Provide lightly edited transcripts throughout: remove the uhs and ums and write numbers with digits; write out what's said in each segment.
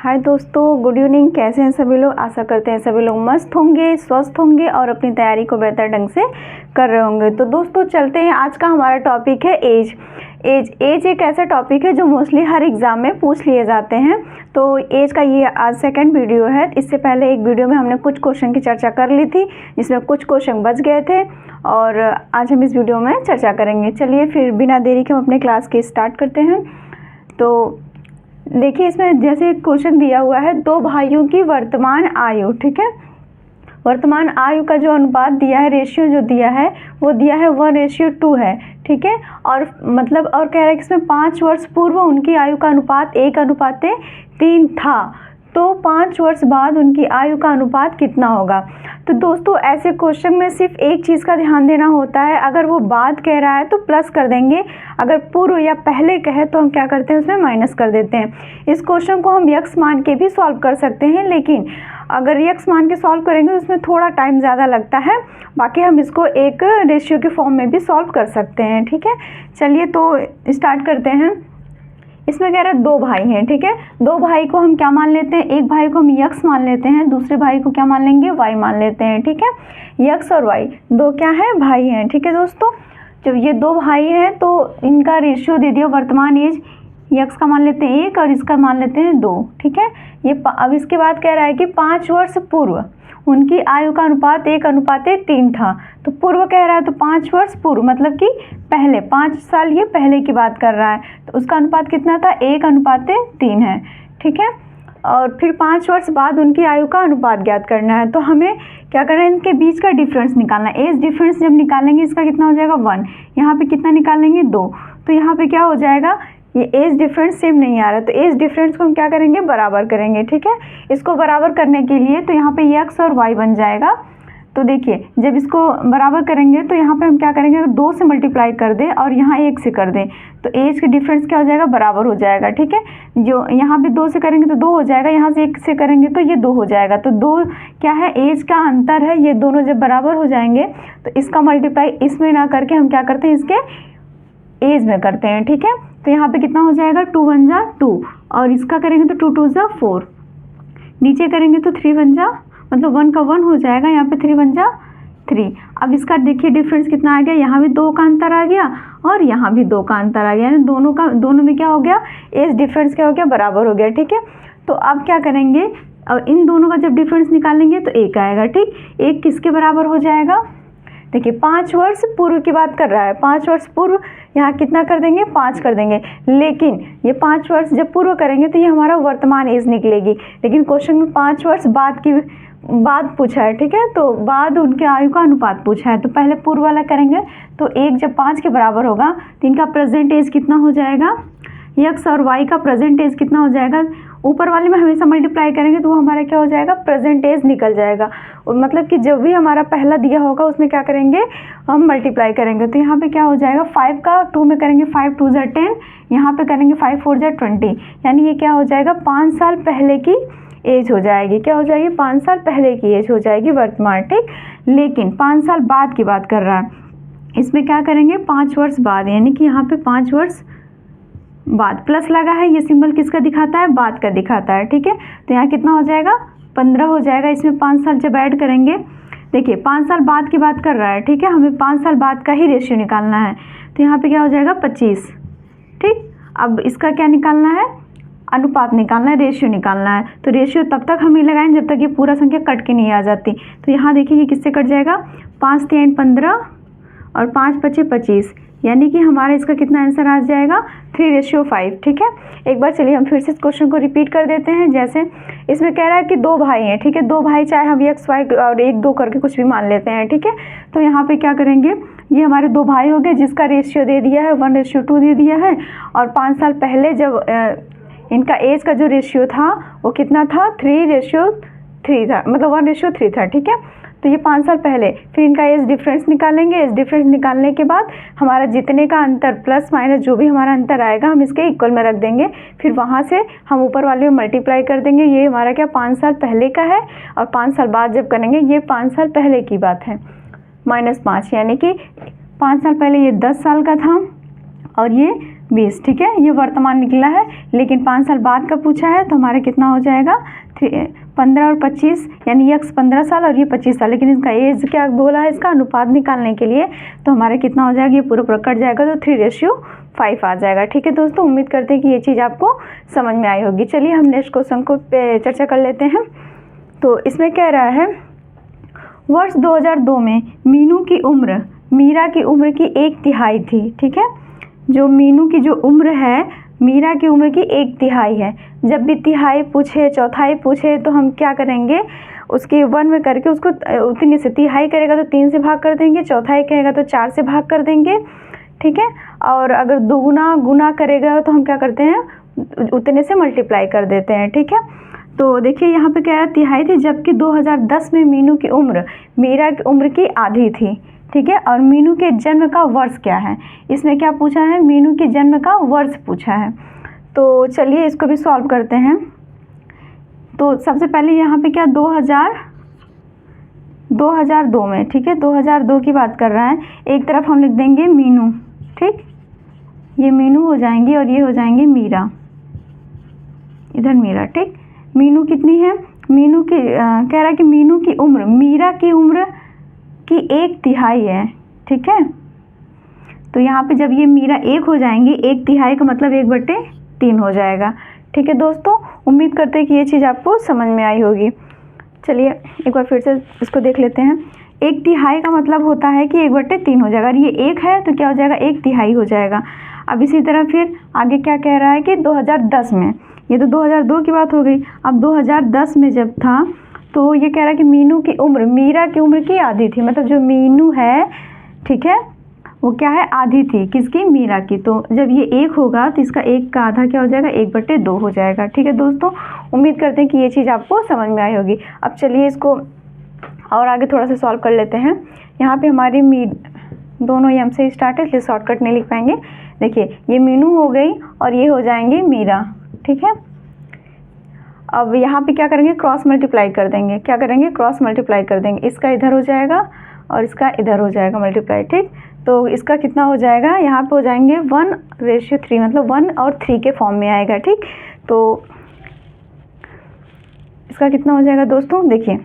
हाय दोस्तों, good evening. कैसे हैं सभी लोग? आशा करते हैं सभी लोग मस्त होंगे, स्वस्थ होंगे और अपनी तैयारी को बेहतर ढंग से कर रहे होंगे। तो दोस्तों चलते हैं। आज का हमारा टॉपिक है एज। एज एक ऐसा टॉपिक है जो मोस्टली हर एग्ज़ाम में पूछ लिए जाते हैं। तो एज का ये आज सेकंड वीडियो है। इससे पहले एक वीडियो में हमने कुछ क्वेश्चन की चर्चा कर ली थी, जिसमें कुछ क्वेश्चन बच गए थे और आज हम इस वीडियो में चर्चा करेंगे। चलिए फिर बिना देरी के हम अपने क्लास की स्टार्ट करते हैं। तो देखिए, इसमें जैसे क्वेश्चन दिया हुआ है, दो भाइयों की वर्तमान आयु, ठीक है। वर्तमान आयु का जो अनुपात दिया है, रेशियो जो दिया है वो दिया है 1:2 है, ठीक है। और मतलब और कह रहा है कि इसमें 5 वर्ष पूर्व उनकी आयु का अनुपात 1:3 था, तो 5 वर्ष बाद उनकी आयु का अनुपात कितना होगा। तो दोस्तों ऐसे क्वेश्चन में सिर्फ एक चीज़ का ध्यान देना होता है, अगर वो बाद कह रहा है तो प्लस कर देंगे, अगर पूर्व या पहले कहे तो हम क्या करते हैं, उसमें माइनस कर देते हैं। इस क्वेश्चन को हम यक्स मान के भी सॉल्व कर सकते हैं, लेकिन अगर यक्स मान के सॉल्व करेंगे तो उसमें थोड़ा टाइम ज़्यादा लगता है। बाकी हम इसको एक रेशियो के फॉर्म में भी सॉल्व कर सकते हैं, ठीक है। चलिए तो स्टार्ट करते हैं। इसमें कह रहा है दो भाई हैं, ठीक है। दो भाई को हम क्या मान लेते हैं, एक भाई को हम यक्स मान लेते हैं, दूसरे भाई को क्या मान लेंगे, वाई मान लेते हैं, ठीक है। यक्स और वाई दो क्या है, भाई हैं, ठीक है दोस्तों। जब ये दो भाई हैं तो इनका रेशियो दे दिया, वर्तमान एज यक्स का मान लेते हैं 1 और इसका मान लेते हैं 2, ठीक है। ये अब इसके बाद कह रहा है कि 5 वर्ष पूर्व उनकी आयु का अनुपात 1:3 था। तो पूर्व कह रहा है तो 5 वर्ष पूर्व मतलब कि पहले 5 साल, ये पहले की बात कर रहा है, तो उसका अनुपात कितना था, 1:3 है, ठीक है। और फिर 5 वर्ष बाद उनकी आयु का अनुपात ज्ञात करना है। तो हमें क्या करना है, इनके बीच का डिफरेंस निकालना है। एज डिफरेंस जब निकालेंगे इसका कितना हो जाएगा 1, यहाँ पे कितना निकालेंगे 2, तो यहाँ पे क्या हो जाएगा, ये एज डिफरेंस सेम नहीं आ रहा, तो एज डिफरेंस को हम क्या करेंगे, बराबर करेंगे, ठीक है। इसको बराबर करने के लिए तो यहाँ पे यक्स और वाई बन जाएगा। तो देखिए जब इसको बराबर करेंगे तो यहाँ पे हम क्या करेंगे, अगर 2 से मल्टीप्लाई कर दें और यहाँ 1 से कर दें तो एज का डिफरेंस क्या हो जाएगा, बराबर हो जाएगा, ठीक है। जो यहाँ पे 2 से करेंगे तो 2 हो जाएगा, यहाँ से 1 से करेंगे तो ये 2 हो जाएगा। तो 2 क्या है, एज का अंतर है, ये दोनों जब बराबर हो जाएंगे तो इसका मल्टीप्लाई इसमें ना करके हम क्या करते हैं, इसके एज में करते हैं, ठीक है। तो यहाँ पे कितना हो जाएगा, 2 1 जा 2 और इसका करेंगे तो 2 2 जा 4, नीचे करेंगे तो 3 1 जा मतलब 1 का 1 हो जाएगा, यहाँ पे 3 1 जा 3। अब इसका देखिए डिफरेंस कितना आ गया, यहाँ भी 2 का अंतर आ गया और यहाँ भी 2 का अंतर आ गया, यानी दोनों में क्या हो गया, एज डिफरेंस क्या हो गया, बराबर हो गया, ठीक है। तो अब क्या करेंगे, और इन दोनों का जब डिफरेंस निकालेंगे तो 1 आएगा, ठीक। 1 किसके बराबर हो जाएगा, देखिए 5 वर्ष पूर्व की बात कर रहा है, 5 वर्ष पूर्व यहाँ कितना कर देंगे, 5 कर देंगे। लेकिन ये 5 वर्ष जब पूर्व करेंगे तो ये हमारा वर्तमान एज निकलेगी, लेकिन क्वेश्चन में 5 वर्ष बाद की बाद पूछा है, ठीक है। तो बाद उनके आयु का अनुपात पूछा है, तो पहले पूर्व वाला करेंगे। तो 1 जब 5 के बराबर होगा तो इनका प्रेजेंट एज कितना हो जाएगा, यक्स और वाई का प्रेजेंट एज कितना हो जाएगा, ऊपर वाले में हमेशा मल्टीप्लाई करेंगे तो वो हमारा क्या हो जाएगा, प्रेजेंट एज निकल जाएगा। मतलब कि जब भी हमारा पहला दिया होगा उसमें क्या करेंगे, हम मल्टीप्लाई करेंगे। तो यहाँ पे क्या हो जाएगा, 5 का 2 में करेंगे, 5 2 जा 10, यहाँ पे करेंगे 5 4 जा 20, यानी ये क्या हो जाएगा, 5 साल पहले की एज हो जाएगी। क्या हो जाएगी, 5 साल पहले की एज हो जाएगी वर्तमान, ठीक। लेकिन 5 साल बाद की बात कर रहा है, इसमें क्या करेंगे, 5 वर्ष बाद, यानी कि यहाँ पे 5 वर्ष बाद प्लस लगा है, ये सिंबल किसका दिखाता है, बाद का दिखाता है, ठीक है। तो यहाँ कितना हो जाएगा, 15 हो जाएगा। इसमें 5 साल जब ऐड करेंगे, देखिए 5 साल बाद की बात कर रहा है, ठीक है, हमें 5 साल बाद का ही रेशियो निकालना है। तो यहाँ पे क्या हो जाएगा, 25, ठीक। अब इसका क्या निकालना है, अनुपात निकालना है, रेशियो निकालना है। तो रेशियो तब तक हम ही लगाएं जब तक ये पूरा संख्या कट के नहीं आ जाती। तो यहाँ देखिए ये किससे कट जाएगा, 5 3 15 और 5 5 25, यानी कि हमारा इसका कितना आंसर आ जाएगा, 3:5, ठीक है। एक बार चलिए हम फिर से इस क्वेश्चन को रिपीट कर देते हैं। जैसे इसमें कह रहा है कि दो भाई हैं, ठीक है, दो भाई चाहे हम एक्स वाई और 1 2 करके कुछ भी मान लेते हैं, ठीक है। तो यहाँ पे क्या करेंगे, ये हमारे दो भाई हो गए जिसका रेशियो दे दिया है 1:2 दे दिया है, और 5 साल पहले जब इनका एज का जो रेशियो था वो कितना था, 3:3 था, मतलब 1:3 था, ठीक है। तो ये 5 साल पहले, फिर इनका एज डिफरेंस निकालेंगे। एज डिफरेंस निकालने के बाद हमारा जितने का अंतर प्लस माइनस जो भी हमारा अंतर आएगा हम इसके इक्वल में रख देंगे, फिर वहाँ से हम ऊपर वाले में मल्टीप्लाई कर देंगे। ये हमारा क्या 5 साल पहले का है, और 5 साल बाद जब करेंगे ये 5 साल पहले की बात है, -5, यानी कि 5 साल पहले ये 10 साल का था और ये 20, ठीक है। ये वर्तमान निकला है, लेकिन 5 साल बाद का पूछा है तो हमारा कितना हो जाएगा 15 और 25, यानी ये 15 साल और ये 25 साल, लेकिन इसका एज क्या बोला है, इसका अनुपात निकालने के लिए, तो हमारा कितना हो जाएगा, ये पूरा कट जाएगा तो 3:5 आ जाएगा, ठीक है दोस्तों। उम्मीद करते हैं कि ये चीज़ आपको समझ में आई होगी। चलिए हम नेक्स्ट क्वेश्चन को चर्चा कर लेते हैं। तो इसमें कह रहा है वर्ष 2002 में मीनू की उम्र मीरा की उम्र की 1/3 थी, ठीक है। जो मीनू की जो उम्र है मीरा की उम्र की 1/3 है। जब भी तिहाई पूछे, चौथाई पूछे, तो हम क्या करेंगे, उसके 1 में करके उसको उतनी से, तिहाई करेगा तो 3 से भाग कर देंगे, चौथाई करेगा तो 4 से भाग कर देंगे, ठीक है। और अगर दुगुना गुना करेगा तो हम क्या करते हैं, उतने से मल्टीप्लाई कर देते हैं, ठीक है। तो देखिए यहाँ पे कह रहा है तिहाई थी, जबकि 2010 में मीनू की उम्र मीरा की उम्र की आधी थी, ठीक है। और मीनू के जन्म का वर्ष क्या है, इसमें क्या पूछा है, मीनू के जन्म का वर्ष पूछा है। तो चलिए इसको भी सॉल्व करते हैं। तो सबसे पहले यहाँ पे क्या 2002 में, ठीक है, 2002 की बात कर रहा है। एक तरफ हम लिख देंगे मीनू, ठीक, ये मीनू हो जाएंगी और ये हो जाएंगे मीरा, इधर मीरा, ठीक। मीनू कितनी है, मीनू की कह रहा है कि मीनू की उम्र मीरा की उम्र की 1/3 है, ठीक है। तो यहाँ पे जब ये मीरा 1 हो जाएंगी, 1/3 का मतलब 1/3 हो जाएगा, ठीक है दोस्तों। उम्मीद करते हैं कि ये चीज़ आपको समझ में आई होगी। चलिए एक बार फिर से इसको देख लेते हैं। 1/3 का मतलब होता है कि 1/3 हो जाएगा। अगर ये 1 है तो क्या हो जाएगा, 1/3 हो जाएगा। अब इसी तरह फिर आगे क्या कह रहा है कि 2010 में, ये तो 2002 की बात हो गई। अब 2010 में जब था तो ये कह रहा है कि मीनू की उम्र मीरा की उम्र की आधी थी, मतलब जो मीनू है, ठीक है, वो क्या है, आधी थी, किसकी, मीरा की। तो जब ये 1 होगा तो इसका 1 का आधा क्या हो जाएगा, 1/2 हो जाएगा, ठीक है दोस्तों। उम्मीद करते हैं कि ये चीज़ आपको समझ में आई होगी। अब चलिए इसको और आगे थोड़ा सा सॉल्व कर लेते हैं। यहाँ पे हमारी दोनों एम से स्टार्ट है, इसलिए शॉर्टकट नहीं लिख पाएंगे। देखिए ये मीनू हो गई और ये हो जाएंगे मीरा, ठीक है। अब यहाँ पे क्या करेंगे, क्रॉस मल्टीप्लाई कर देंगे। क्या करेंगे, क्रॉस मल्टीप्लाई कर देंगे। इसका इधर हो जाएगा और इसका इधर हो जाएगा मल्टीप्लाई, ठीक। तो इसका कितना हो जाएगा, यहाँ पे हो जाएंगे 1:3, मतलब 1 और 3 के फॉर्म में आएगा, ठीक। तो इसका कितना हो जाएगा दोस्तों, देखिए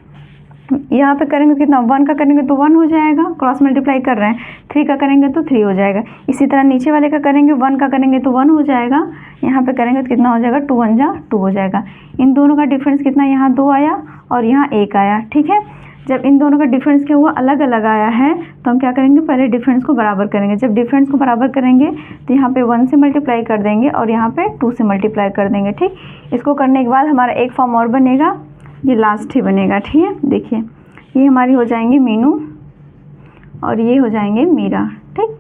यहाँ पे करेंगे कितना, 1 का करेंगे तो 1 हो जाएगा, क्रॉस मल्टीप्लाई कर रहे हैं। 3 का करेंगे तो 3 हो जाएगा। इसी तरह नीचे वाले का करेंगे, 1 का करेंगे तो 1 हो जाएगा। यहाँ पे करेंगे तो कितना हो जाएगा, 2 1 जा 2 हो जाएगा। इन दोनों का डिफरेंस कितना, यहाँ 2 आया और यहाँ 1 आया, ठीक है। जब इन दोनों का डिफरेंस क्या हुआ, अलग अलग आया है, तो हम क्या करेंगे, पहले डिफरेंस को बराबर करेंगे। जब डिफरेंस को बराबर करेंगे तो यहाँ पे 1 से मल्टीप्लाई कर देंगे और यहाँ पे 2 से मल्टीप्लाई कर देंगे, ठीक। इसको करने के बाद हमारा एक फॉर्म और बनेगा, ये लास्ट ही बनेगा, ठीक है। देखिए ये हमारी हो जाएंगी मीनू और ये हो जाएंगे मीरा, ठीक।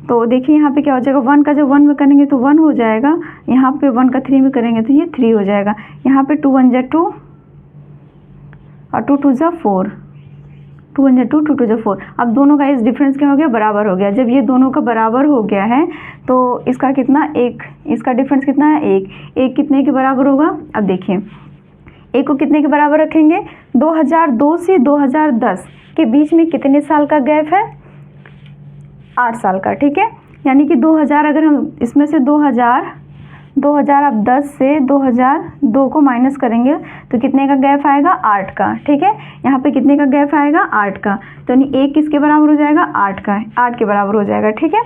तो देखिए यहाँ पे क्या हो जाएगा, 1 का जब 1 में करेंगे तो 1 हो जाएगा, यहाँ पे 1 का 3 में करेंगे तो ये 3 हो जाएगा। यहाँ पे 2 1 जा 2 और 2 2 जा 4, 2 1 जा 2 2 2 जा 4। अब दोनों का इस डिफरेंस क्या हो गया, बराबर हो गया। जब ये दोनों का बराबर हो गया है तो इसका कितना, 1, इसका डिफरेंस कितना है, 1 कितने के बराबर होगा। अब देखिए 1 को कितने के बराबर रखेंगे, 2002 से 2010 के बीच में कितने साल का गैप है, 8 साल का, ठीक है। यानी कि 2000, अगर हम इसमें से 2000 अब 10 से 2002 को माइनस करेंगे तो कितने का गैप आएगा, 8 का, ठीक है। यहाँ पे कितने का गैप आएगा, 8 का। तो यानी 1 किसके बराबर हो जाएगा, 8 का, 8 के बराबर हो जाएगा, ठीक है।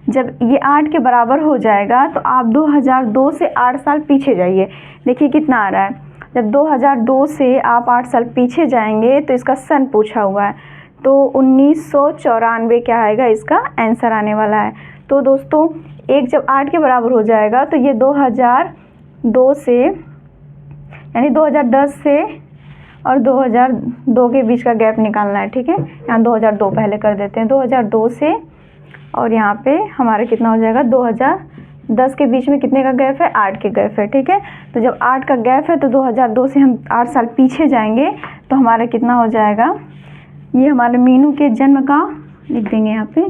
जब ये 8 के बराबर हो जाएगा तो आप 2002 से 8 साल पीछे जाइए। देखिए कितना आ रहा है, जब 2002 से आप 8 साल पीछे जाएंगे तो इसका सन पूछा हुआ है, तो 1994 क्या आएगा, इसका आंसर आने वाला है। तो दोस्तों 1 जब 8 के बराबर हो जाएगा तो ये 2002 से, यानी 2010 से और 2002 के बीच का गैप निकालना है, ठीक है। यहाँ 2002 पहले कर देते हैं, 2002 से और यहाँ पे हमारा कितना हो जाएगा, 2010 के बीच में कितने का गैप है, 8 के गैप है, ठीक है। तो जब 8 का गैप है तो 2002 से हम 8 साल पीछे जाएंगे तो हमारा कितना हो जाएगा, ये हमारे मीनू के जन्म का लिख देंगे यहाँ पे,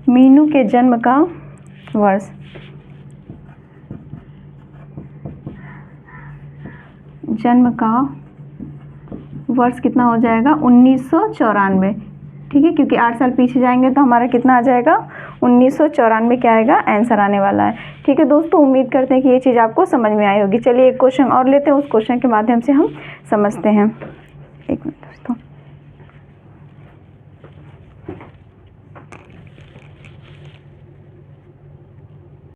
मीनू के जन्म का वर्ष, जन्म का वर्ष कितना हो जाएगा, 1994, ठीक है, क्योंकि 8 साल पीछे जाएंगे तो हमारा कितना आ जाएगा, 1994 क्या आएगा आंसर आने वाला है। ठीक है दोस्तों, उम्मीद करते हैं कि ये चीज़ आपको समझ में आई होगी। चलिए एक क्वेश्चन और लेते हैं, उस क्वेश्चन के माध्यम से हम समझते हैं। एक मिनट दोस्तों।